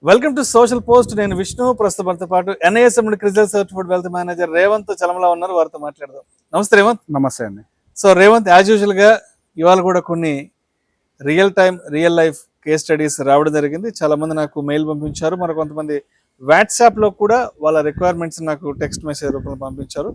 Welcome to social post. నేను విష్ణు. ప్రస్తుతం మనతో పాటు NISM CRISIL certified wealth manager Revanth Chalamala ఉన్నారు. వారితో మాట్లాడదాం. నమస్తే రేవంత్. నమస్తే అండి. సో రేవంత్, యాజ్ యూజువల్ గా ఇవాళ కూడా కొన్ని రియల్ లైఫ్ కేస్ స్టడీస్ రావడం జరిగింది. చాలా మంది నాకు మెయిల్ పంపించారు, మరి కొంతమంది వాట్సాప్ లో కూడా వాళ్ళ రిక్వైర్మెంట్స్ నాకు టెక్స్ట్ మెసేజ్ రూపంలో పంపించారు.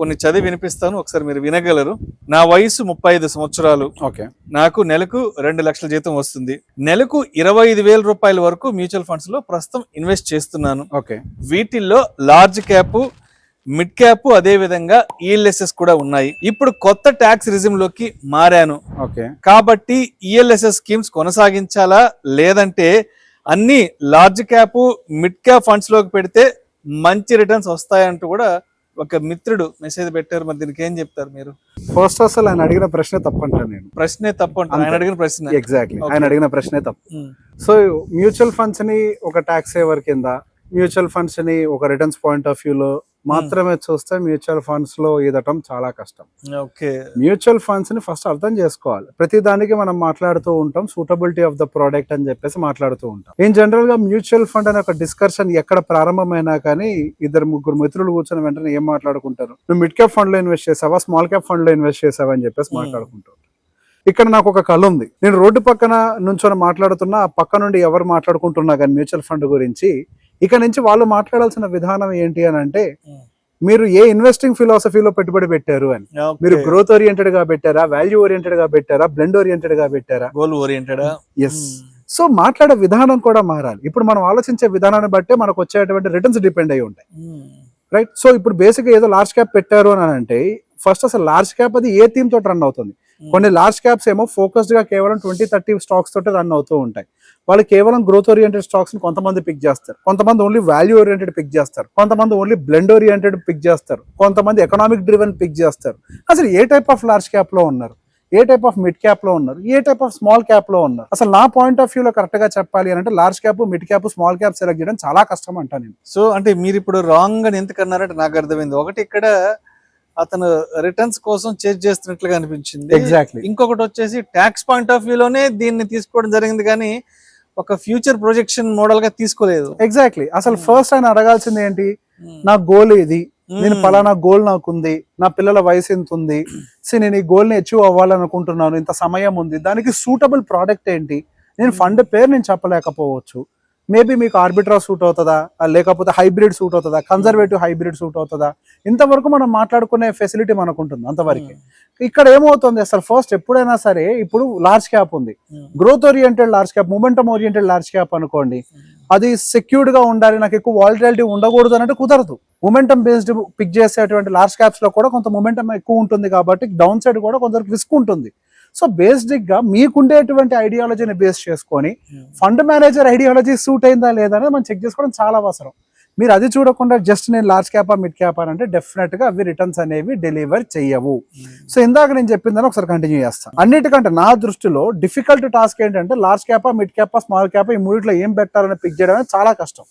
కొన్ని చదివి వినిపిస్తాను, ఒకసారి మీరు వినగలరు. నా వయసు 35 సంవత్సరాలు. ఓకే. నాకు నెలకు 2 లక్షల జీతం వస్తుంది. నెలకు 25,000 రూపాయల వరకు మ్యూచువల్ ఫండ్స్ లో ప్రస్తుతం ఇన్వెస్ట్ చేస్తున్నాను. ఓకే. వీటిల్లో లార్జ్ క్యాప్, మిడ్ క్యాప్, అదే విధంగా ఈఎల్ఎస్ఎస్ కూడా ఉన్నాయి. ఇప్పుడు కొత్త ట్యాక్స్ రిజిమ్ లోకి మారాను. ఓకే. కాబట్టి ఈఎల్ఎస్ఎస్ స్కీమ్స్ కొనసాగించాలా, లేదంటే అన్ని large cap, mid cap funds లోకి పెడితే మంచి రిటర్న్స్ వస్తాయంటూ కూడా ఒక మిత్రుడు మెసేజ్ పెట్టారు. మరి దీనికి ఏం చెప్తారు మీరు? ఫస్ట్ అసలు ఆయన అడిగిన ప్రశ్నే తప్పంటాను నేను. ప్రశ్నే తప్పు అంటారు. ఆయన అడిగిన ప్రశ్న ఎగ్జాక్ట్లీ ఆయన అడిగిన ప్రశ్నే తప్పు. సో మ్యూచువల్ ఫండ్స్ ని ఒక ట్యాక్స్ సేవర్ కింద, మ్యూచువల్ ఫండ్స్ ని ఒక రిటర్న్స్ పాయింట్ ఆఫ్ వ్యూలో మాత్రమే చూస్తే మ్యూచువల్ ఫండ్స్ లో ఈదటం చాలా కష్టం. ఓకే. మ్యూచువల్ ఫండ్స్ ని ఫస్ట్ అర్థం చేసుకోవాలి. ప్రతి దానికి మనం మాట్లాడుతూ ఉంటాం సూటబిలిటీ ఆఫ్ ద ప్రోడక్ట్ అని చెప్పేసి మాట్లాడుతూ ఉంటాం. ఇన్ జనరల్ గా మ్యూచువల్ ఫండ్ అనే ఒక డిస్కషన్ ఎక్కడ ప్రారంభమైనా కానీ ఇద్దరు ముగ్గురు మిత్రులు కూర్చొని వెంటనే ఏం మాట్లాడుకుంటారు, నువ్వు మిడ్ క్యాప్ ఫండ్ లో ఇన్వెస్ట్ చేసావా, స్మాల్ క్యాప్ ఫండ్ లో ఇన్వెస్ట్ చేసావా అని చెప్పేసి మాట్లాడుకుంటారు. ఇక్కడ నాకు ఒక కళ ఉంది. నేను రోడ్డు పక్కన నుంచొని మాట్లాడుతున్నా, ఆ పక్క నుండి ఎవరు మాట్లాడుకుంటున్నా కానీ మ్యూచువల్ ఫండ్ గురించి, ఇక నుంచి వాళ్ళు మాట్లాడాల్సిన విధానం ఏంటి అని అంటే, మీరు ఏ ఇన్వెస్టింగ్ ఫిలాసఫీలో పెట్టుబడి పెట్టారు అని. మీరు గ్రోత్ ఓరియంటెడ్ గా పెట్టారా, వాల్యూ ఓరియంటెడ్ గా పెట్టారా, బ్లెండ్ ఓరియంటెడ్ గా పెట్టారా, గోల్ ఓరియంటెడ్? ఎస్. సో మాట్లాడే విధానం కూడా మారాలి. ఇప్పుడు మనం ఆలోచించే విధానాన్ని బట్టే మనకు వచ్చేటువంటి రిటర్న్స్ డిపెండ్ అయి ఉంటాయి, రైట్? సో ఇప్పుడు బేసిక్ ఏదో లార్జ్ క్యాప్ పెట్టారు అని అంటే, ఫస్ట్ అసలు లార్జ్ క్యాప్ అది ఏ థీమ్ తోటి రన్ అవుతుంది. కొన్ని లార్జ్ క్యాప్స్ ఏమో ఫోకస్డ్ గా కేవలం 20-30 స్టాక్స్ తోటి రన్ అవుతూ ఉంటాయి. వాళ్ళు కేవలం గ్రోత్ ఓరియంటెడ్ స్టాక్స్ ని కొంతమంది పిక్ చేస్తారు, కొంతమంది ఓన్లీ వాల్యూ ఓరియంటెడ్ పిక్ చేస్తారు, కొంతమంది ఓన్లీ బ్లెండ్ ఓరియంటెడ్ పిక్ చేస్తారు, కొంతమంది ఎకనామిక్ డ్రివెన్ పిక్ చేస్తారు. అసలు ఏ టైప్ ఆఫ్ లార్జ్ క్యాప్ లో ఉన్నారు, ఏ టైప్ ఆఫ్ మిడ్ క్యాప్ లో ఉన్నారు, ఏ టైప్ ఆఫ్ స్మాల్ క్యాప్ లో ఉన్నారు? అసలు నా పాయింట్ ఆఫ్ వ్యూ లో కరెక్ట్ గా చెప్పాలి అని అంటే large cap, mid cap, small cap select చేయడం చాలా కష్టం అంటా నేను. సో అంటే మీరు ఇప్పుడు రాంగ్ అని ఎందుకు అన్నారంటే నాకు అర్థమైంది. ఒకటి, ఇక్కడ అతను రిటర్న్స్ కోసం చేజ్ చేస్తున్నట్లుగా అనిపించింది. ఎగ్జాక్ట్లీ. ఇంకొకటి వచ్చేసి ట్యాక్స్ పాయింట్ ఆఫ్ వ్యూలోనే దీన్ని తీసుకోవడం జరిగింది, కానీ ఒక ఫ్యూచర్ ప్రొజెక్షన్ మోడల్ గా తీసుకోలేదు. ఎగ్జాక్ట్లీ. అసలు ఫస్ట్ ఆయన అడగాల్సింది ఏంటి, నా గోల్ ఇది, నేను పలానా గోల్ నాకుంది, నా పిల్లల వయసు ఎంత ఉంది, నేను ఈ గోల్ ని అచీవ్ అవ్వాలనుకుంటున్నాను, ఇంత సమయం ఉంది, దానికి సూటబుల్ ప్రోడక్ట్ ఏంటి. నేను ఫండ్ పేరు నేను చెప్పలేకపోవచ్చు, మేబీ మీకు ఆర్బిట్రా సూట్ అవుతుందా, లేకపోతే హైబ్రిడ్ సూట్ అవుతుందా, కన్జర్వేటివ్ హైబ్రిడ్ సూట్ అవుతుందా, ఇంతవరకు మనం మాట్లాడుకునే ఫెసిలిటీ మనకు ఉంటుంది అంతవరకు. ఇక్కడ ఏమవుతుంది అసలు ఫస్ట్ ఎప్పుడైనా సరే, ఇప్పుడు లార్జ్ క్యాప్ ఉంది, growth oriented large cap, momentum oriented large cap అనుకోండి, అది సెక్యూర్డ్ గా ఉండాలి, నాకు ఎక్కువ వాలటిలిటీ ఉండకూడదు అన్నట్టు కుదరదు. మొమెంటమ్ బేస్డ్ పిక్ చేసేటువంటి లార్జ్ క్యాప్స్ లో కూడా కొంత మొమెంటమ్ ఎక్కువ ఉంటుంది కాబట్టి డౌన్ సైడ్ కూడా కొంత రిస్క్ ఉంటుంది. సో బేసిక్ గా మీకుండేటువంటి ఐడియాలజీని బేస్ చేసుకొని ఫండ్ మేనేజర్ ఐడియాలజీ సూట్ అయిందా లేదా అనేది మనం చెక్ చేసుకోవడం చాలా అవసరం. మీరు అది చూడకుండా జస్ట్ నేను లార్జ్ క్యాపా మిడ్ క్యాపా అంటే డెఫినెట్ గా అవి రిటర్న్స్ అనేవి డెలివర్ చెయ్యవు. సో ఇందాక నేను చెప్పిందని ఒకసారి కంటిన్యూ చేస్తాను. అన్నిటికంటే నా దృష్టిలో డిఫికల్ట్ టాస్క్ ఏంటంటే లార్జ్ క్యాపా, మిడ్ క్యాపా, స్మాల్ క్యాపా, ఈ మూడిట్లో ఏం పెట్టాలని పిక్ చేయడం అనేది చాలా కష్టం.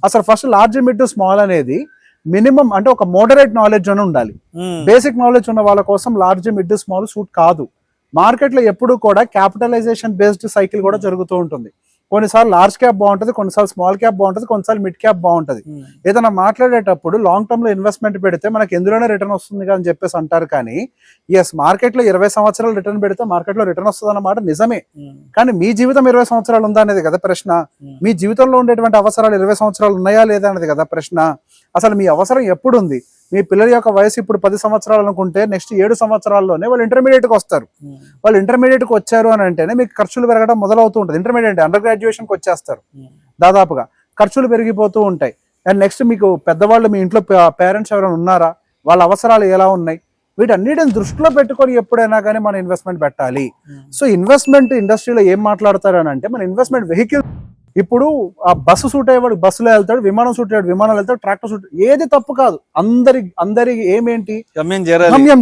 అసలు ఫస్ట్ లార్జ్, మిడ్, స్మాల్ అనేది మినిమం అంటే ఒక మోడరేట్ నాలెడ్జ్ అని ఉండాలి. బేసిక్ నాలెడ్జ్ ఉన్న వాళ్ళ కోసం లార్జ్, మిడ్, స్మాల్ సూట్ కాదు. మార్కెట్ లో ఎప్పుడు కూడా క్యాపిటలైజేషన్ బేస్డ్ సైకిల్ కూడా జరుగుతూ ఉంటుంది. కొన్నిసార్లు లార్జ్ క్యాప్ బాగుంటుంది, కొన్నిసార్లు స్మాల్ క్యాప్ బాగుంటుంది, కొన్నిసార్లు మిడ్ క్యాప్ బాగుంటుంది. ఏదైనా మాట్లాడేటప్పుడు లాంగ్ టర్మ్ లో ఇన్వెస్ట్మెంట్ పెడితే మనకి ఎందులోనే రిటర్న్ వస్తుంది అని చెప్పేసి అంటారు, కానీ ఎస్ మార్కెట్ లో 20 సంవత్సరాలు రిటర్న్ పెడితే మార్కెట్ లో రిటర్న్ వస్తుంది అన్నమాట నిజమే. కానీ మీ జీవితం 20 సంవత్సరాలు ఉందా అనేది కదా ప్రశ్న. మీ జీవితంలో ఉండేటువంటి అవసరాలు 20 సంవత్సరాలు ఉన్నాయా లేదా అనేది కదా ప్రశ్న. అసలు మీ అవసరం ఎప్పుడు ఉంది? మీ పిల్లల యొక్క వయసు ఇప్పుడు 10 సంవత్సరాలు అనుకుంటే నెక్స్ట్ 7 సంవత్సరాల్లోనే వాళ్ళు ఇంటర్మీడియట్ కి వస్తారు. వాళ్ళు ఇంటర్మీడియట్ కి వచ్చారు అని అంటేనే మీకు ఖర్చులు పెరగడం మొదలవుతూ ఉంటుంది. ఇంటర్మీడియట్ అండర్ గ్రాడ్యుయేషన్ కి వచ్చేస్తారు, దాదాపుగా ఖర్చులు పెరిగిపోతూ ఉంటాయి. అండ్ నెక్స్ట్ మీకు పెద్దవాళ్ళు, మీ ఇంట్లో పేరెంట్స్ ఎవరైనా ఉన్నారా, వాళ్ళ అవసరాలు ఎలా ఉన్నాయి, వీటన్నిటిని దృష్టిలో పెట్టుకొని ఎప్పుడైనా కానీ మనం ఇన్వెస్ట్మెంట్ పెట్టాలి. సో ఇన్వెస్ట్మెంట్ ఇండస్ట్రీలో ఏం మాట్లాడతారు అని అంటే, మన ఇన్వెస్ట్మెంట్ వెహికల్, ఇప్పుడు ఆ బస్సు సూట్ అయ్యేవాడు బస్సులో వెళ్తాడు, విమానం సూట్ అయ్యాడు విమానం వెళ్తాడు, ట్రాక్టర్ సూట్, ఏది తప్పు కాదు. అందరి ఏమేంటి గమ్యం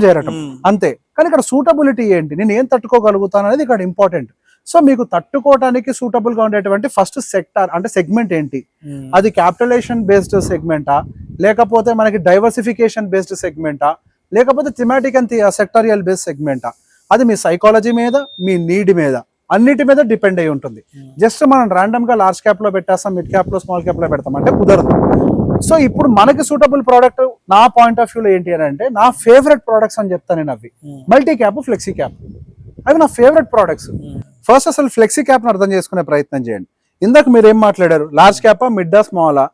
చేరటం అంతే. కానీ ఇక్కడ సూటబిలిటీ ఏంటి, నేను ఏం తట్టుకోగలుగుతాను అనేది ఇక్కడ ఇంపార్టెంట్. సో మీకు తట్టుకోవడానికి సూటబుల్ గా ఉండేటువంటి ఫస్ట్ సెక్టార్ అంటే సెగ్మెంట్ ఏంటి, అది క్యాపిటలైజేషన్ బేస్డ్ సెగ్మెంటా, లేకపోతే మనకి డైవర్సిఫికేషన్ బేస్డ్ సెగ్మెంటా, లేకపోతే థిమాటిక్ అండ్ సెక్టారియల్ బేస్డ్ సెగ్మెంటా, అది మీ సైకాలజీ మీద, మీ నీడ్ మీద అన్నిటి మీద డిపెండ్ అయి ఉంటుంది. జస్ట్ మనం ర్యాండమ్ గా లార్జ్ క్యాప్ లో పెట్టేస్తాం, మిడ్ క్యాప్ లో, స్మాల్ క్యాప్ లో పెడతాం అంటే కుదరదు. సో ఇప్పుడు మనకి సూటబుల్ ప్రోడక్ట్ నా పాయింట్ ఆఫ్ వ్యూలో ఏంటి అని అంటే, నా ఫేవరెట్ ప్రోడక్ట్స్ అని చెప్తాను నేను అవి మల్టీ క్యాప్, ఫ్లెక్సీ క్యాప్. అవి నా ఫేవరెట్ ప్రోడక్ట్స్. ఫస్ట్ అసలు ఫ్లెక్సీ క్యాప్ ని అర్థం చేసుకునే ప్రయత్నం చేయండి. ఇందాక మీరు ఏం మాట్లాడారు, లార్జ్ క్యాపా, మిడ్ ఆ, స్మాలా?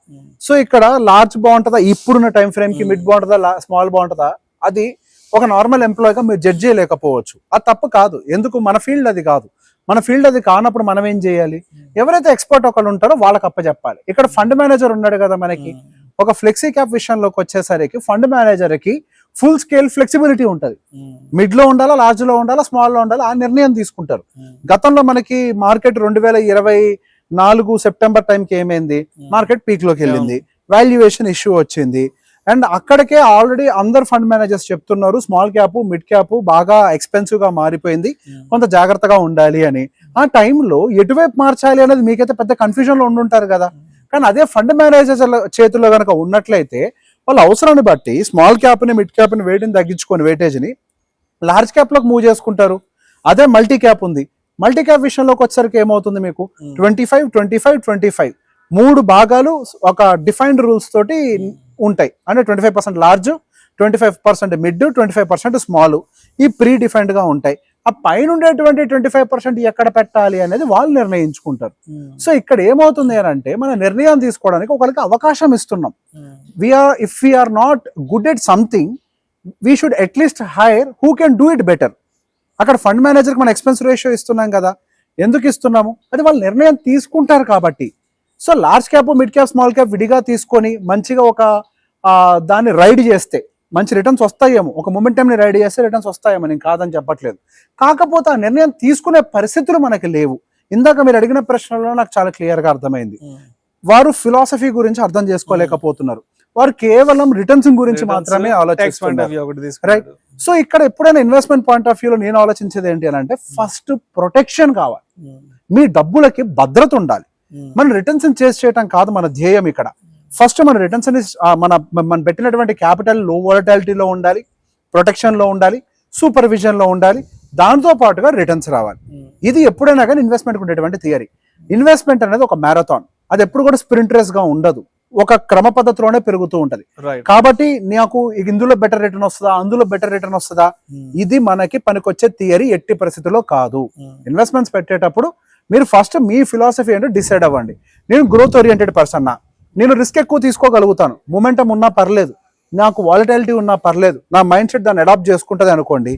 సో ఇక్కడ లార్జ్ బాగుంటుందా ఇప్పుడున్న టైం ఫ్రేమ్ కి, మిడ్ బాగుంటుందా, స్మాల్ బాగుంటుందా, అది ఒక నార్మల్ ఎంప్లాయీగా మీరు జడ్జ్ చేయలేకపోవచ్చు. అది తప్పు కాదు, ఎందుకు, మన ఫీల్డ్ అది కాదు. మన ఫీల్డ్ అది కానప్పుడు మనం ఏం చేయాలి, ఎవరైతే ఎక్స్పర్ట్ ఒకళ్ళు ఉంటారో వాళ్ళకి అప్పచెప్పాలి. ఇక్కడ ఫండ్ మేనేజర్ ఉన్నాడు కదా మనకి. ఒక ఫ్లెక్సీ క్యాప్ విషయంలోకి వచ్చేసరికి ఫండ్ మేనేజర్ కి ఫుల్ స్కేల్ ఫ్లెక్సిబిలిటీ ఉంటుంది. మిడ్ లో ఉండాలా, లార్జ్ లో ఉండాలా, స్మాల్ లో ఉండాలా, ఆ నిర్ణయం తీసుకుంటారు. గతంలో మనకి మార్కెట్ 2024 సెప్టెంబర్ టైంకి ఏమైంది, మార్కెట్ పీక్ లోకి వెళ్ళింది, వాల్యుయేషన్ ఇష్యూ వచ్చింది. అండ్ అక్కడికే ఆల్రెడీ అందరు ఫండ్ మేనేజర్స్ చెప్తున్నారు స్మాల్ క్యాప్, మిడ్ క్యాప్ బాగా ఎక్స్పెన్సివ్ గా మారిపోయింది, కొంత జాగ్రత్తగా ఉండాలి అని. ఆ టైంలో ఎటువైపు మార్చాలి అనేది మీకైతే పెద్ద కన్ఫ్యూజన్ లో ఉండుంటారు కదా. కానీ అదే ఫండ్ మేనేజర్ చేతుల్లో కనుక ఉన్నట్లయితే వాళ్ళ అవసరాన్ని బట్టి స్మాల్ క్యాప్ ని, మిడ్ క్యాప్ ని వెయిట్ని తగ్గించుకొని వెయిటేజ్ ని లార్జ్ క్యాప్ లోకి మూవ్ చేసుకుంటారు. అదే మల్టీ క్యాప్ ఉంది. మల్టీ క్యాప్ విషయంలోకి వచ్చేసరికి ఏమవుతుంది, మీకు 25, 25, 25 3 భాగాలు ఒక డిఫైన్డ్ రూల్స్ తోటి ఉంటాయి. అంటే 25% లార్జ్, 25% మిడ్, 25% స్మాల్, ఈ ప్రీ డిఫైన్డ్ గా ఉంటాయి. ఆ పైన ఉండేటువంటి 25% ఎక్కడ పెట్టాలి అనేది వాళ్ళు నిర్ణయించుకుంటారు. సో ఇక్కడ ఏమవుతుంది అని అంటే, మన నిర్ణయం తీసుకోవడానికి ఒకరికి అవకాశం ఇస్తున్నాం. If we are not good at something, we should at least hire who can do it better. అక్కడ ఫండ్ మేనేజర్కి మన ఎక్స్పెన్స్ రేషియో ఇస్తున్నాం కదా, ఎందుకు ఇస్తున్నాము, అది వాళ్ళు నిర్ణయం తీసుకుంటారు కాబట్టి. So large cap, mid cap, small cap విడిగా తీసుకొని మంచిగా ఒక దాన్ని రైడ్ చేస్తే మంచి రిటర్న్స్ వస్తాయేమో, ఒక మొమెంటంని రైడ్ చేస్తే రిటర్న్స్ వస్తాయేమో, నేను కాదని చెప్పట్లేదు. కాకపోతే ఆ నిర్ణయం తీసుకునే పరిస్థితులు మనకి లేవు. ఇందాక మీరు అడిగిన ప్రశ్నలో నాకు చాలా క్లియర్గా అర్థమైంది. వారు ఫిలాసఫీ గురించి అర్థం చేసుకోలేకపోతున్నారు, వారు కేవలం రిటర్న్స్ గురించి మాత్రమే ఆలోచిస్తున్నారు. రైట్. సో ఇక్కడ ఎప్పుడైనా ఇన్వెస్ట్మెంట్ పాయింట్ ఆఫ్ వ్యూలో నేను ఆలోచించేది ఏంటి అని అంటే, ఫస్ట్ ప్రొటెక్షన్ కావాలి, మీ డబ్బులకి భద్రత ఉండాలి. మన రిటర్న్స్ చేసి చేయటం కాదు మన ధ్యేయం. ఇక్కడ ఫస్ట్ మన రిటర్న్స్ మన పెట్టినటువంటి క్యాపిటల్ లో వాలటాలిటీలో ఉండాలి, ప్రొటెక్షన్ లో ఉండాలి, సూపర్విజన్ లో ఉండాలి, దాంతో పాటుగా రిటర్న్స్ రావాలి. ఇది ఎప్పుడైనా కానీ ఇన్వెస్ట్మెంట్ ఉండేటువంటి థియరీ. ఇన్వెస్ట్మెంట్ అనేది ఒక మ్యారథాన్, అది ఎప్పుడు కూడా స్ప్రింట్ రేస్ గా ఉండదు, ఒక క్రమ పద్ధతిలోనే పెరుగుతూ ఉంటది. కాబట్టి నాకు ఇందులో బెటర్ రిటర్న్ వస్తుందా, అందులో బెటర్ రిటర్న్ వస్తుందా, ఇది మనకి పనికొచ్చే థియరీ ఎట్టి పరిస్థితుల్లో కాదు. ఇన్వెస్ట్మెంట్స్ పెట్టేటప్పుడు మీరు ఫస్ట్ మీ ఫిలాసఫీ ఏంటో డిసైడ్ అవ్వండి. నేను గ్రోత్ ఓరియంటెడ్ పర్సన్, నేను రిస్క్ ఎక్కువ తీసుకోగలుగుతాను, మొమెంటం ఉన్నా పర్లేదు, నాకు వాలటాలిటీ ఉన్నా పర్లేదు, నా మైండ్ సెట్ దాన్ని అడాప్ట్ చేసుకుంటుంది అనుకోండి,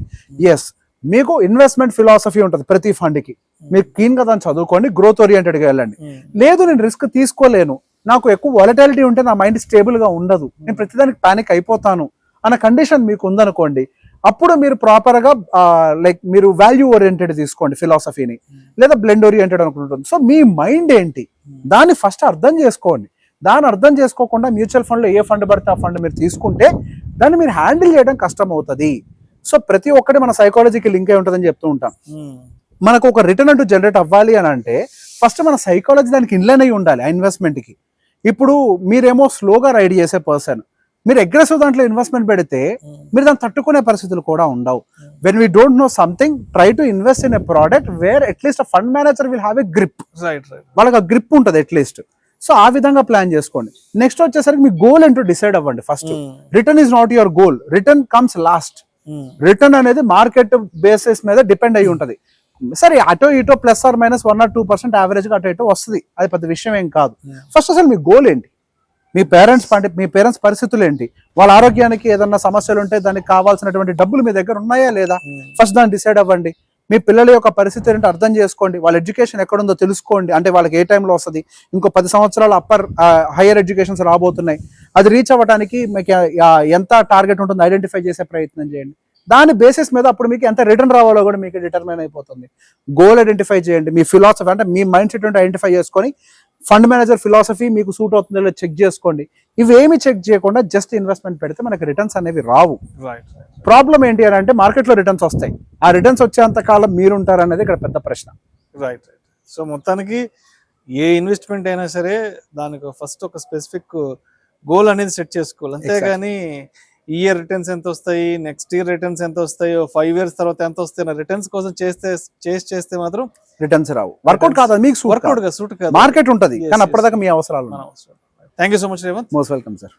ఎస్ మీకు ఇన్వెస్ట్మెంట్ ఫిలాసఫీ ఉంటుంది ప్రతి ఫండ్కి. మీరు క్లీన్ గా దాన్ని చదువుకోండి, గ్రోత్ ఓరియంటెడ్గా వెళ్ళండి. లేదు నేను రిస్క్ తీసుకోలేను, నాకు ఎక్కువ వాలటాలిటీ ఉంటే నా మైండ్ స్టేబుల్ గా ఉండదు, నేను ప్రతిదానికి పానిక్ అయిపోతాను అన్న కండిషన్ మీకు ఉందనుకోండి, అప్పుడు మీరు ప్రాపర్ గా లైక్ మీరు వాల్యూ ఓరియంటెడ్ తీసుకోండి ఫిలాసఫీని, లేదా బ్లెండ్ ఓరియంటెడ్ అనుకుంటుంది. సో మీ మైండ్ ఏంటి దాన్ని ఫస్ట్ అర్థం చేసుకోండి. దాన్ని అర్థం చేసుకోకుండా మ్యూచువల్ ఫండ్ లో ఏ ఫండ్ పడితే ఆ ఫండ్ మీరు తీసుకుంటే దాన్ని మీరు హ్యాండిల్ చేయడం కష్టం అవుతుంది. సో ప్రతి ఒక్కటి మన సైకాలజీకి లింక్ అయి ఉంటుందని చెప్తూ ఉంటాం. మనకు ఒక రిటర్న్ అంటూ జనరేట్ అవ్వాలి అని అంటే ఫస్ట్ మన సైకాలజీ దానికి ఇన్లైన్ అయి ఉండాలి ఆ ఇన్వెస్ట్మెంట్ కి. ఇప్పుడు మీరేమో స్లోగా రైడ్ చేసే పర్సన్, మీరు అగ్రెసివ్ దాంట్లో ఇన్వెస్ట్మెంట్ పెడితే మీరు దాన్ని తట్టుకునే పరిస్థితులు కూడా ఉండవు. When we don't know something, try to invest in a product where at least fund manager will have a grip. వాళ్ళకి ఆ గ్రిప్ ఉంటుంది అట్లీస్ట్. సో ఆ విధంగా ప్లాన్ చేసుకోండి. నెక్స్ట్ వచ్చేసరికి మీ గోల్ ఏంటో డిసైడ్ అవ్వండి. First return is not your goal, return comes last. Return అనేది మార్కెట్ బేసిస్ మీద డిపెండ్ అయి ఉంటది. సరే అటో ఇటో plus or minus 1 or 2% average గా అటో ఇటో వస్తుంది, అది పెద్ద విషయం ఏం కాదు. ఫస్ట్ అసలు మీ గోల్ ఏంటి, మీ పేరెంట్స్ పరిస్థితులు ఏంటి, వాళ్ళ ఆరోగ్యానికి ఏదన్నా సమస్యలు ఉంటే దానికి కావాల్సినటువంటి డబ్బులు మీ దగ్గర ఉన్నాయా లేదా, ఫస్ట్ దాన్ని డిసైడ్ అవ్వండి. మీ పిల్లల యొక్క పరిస్థితి ఏంటో అర్థం చేసుకోండి, వాళ్ళ ఎడ్యుకేషన్ ఎక్కడుందో తెలుసుకోండి, అంటే వాళ్ళకి ఏ టైంలో వస్తుంది, ఇంకో 10 సంవత్సరాలు హైయర్ ఎడ్యుకేషన్స్ రాబోతున్నాయి, అది రీచ్ అవ్వడానికి మీకు ఎంత టార్గెట్ ఉంటుందో ఐడెంటిఫై చేసే ప్రయత్నం చేయండి. దాని బేసిస్ మీద అప్పుడు మీకు ఎంత రిటర్న్ రావాలో కూడా మీకు డిటర్మైన్ అయిపోతుంది. గోల్ ఐడెంటిఫై చేయండి, మీ ఫిలాసఫీ అంటే మీ మైండ్ సెట్ ఐడెంటిఫై చేసుకొని ఫండ్ మేనేజర్ ఫిలాసఫీ మీకు సూట్ అవుతుందో చెక్ చేసుకోండి. ఇవేమి చెక్ చేయకుండా జస్ట్ ఇన్వెస్ట్మెంట్ పెడితే మనకి రిటర్న్స్ అనేవి రావు. ప్రాబ్లం ఏంటి అని అంటే మార్కెట్లో రిటర్న్స్ వస్తాయి, ఆ రిటర్న్స్ వచ్చేంత కాలం మీరుంటారు అనేది ఇక్కడ పెద్ద ప్రశ్న. రైట్. సో మొత్తానికి ఏ ఇన్వెస్ట్మెంట్ అయినా సరే దానికి ఫస్ట్ ఒక స్పెసిఫిక్ గోల్ అనేది సెట్ చేసుకోవాలి, అంతేగాని ఈ ఇయర్ రిటర్న్స్ ఎంత వస్తాయి, నెక్స్ట్ ఇయర్ రిటర్న్స్ ఎంత వస్తాయో, 5 years తర్వాత ఎంత వస్తాయో రిటర్న్స్ కోసం చేస్తే మాత్రం రిటర్న్స్ రావు. వర్కౌట్ కాదు మీకు, వర్కౌట్ గా సూట్ కాదు. మార్కెట్ ఉంటది కానీ అప్పటిదాకా మీ అవసరాలు. Thank you so much Revanth. Most welcome sir.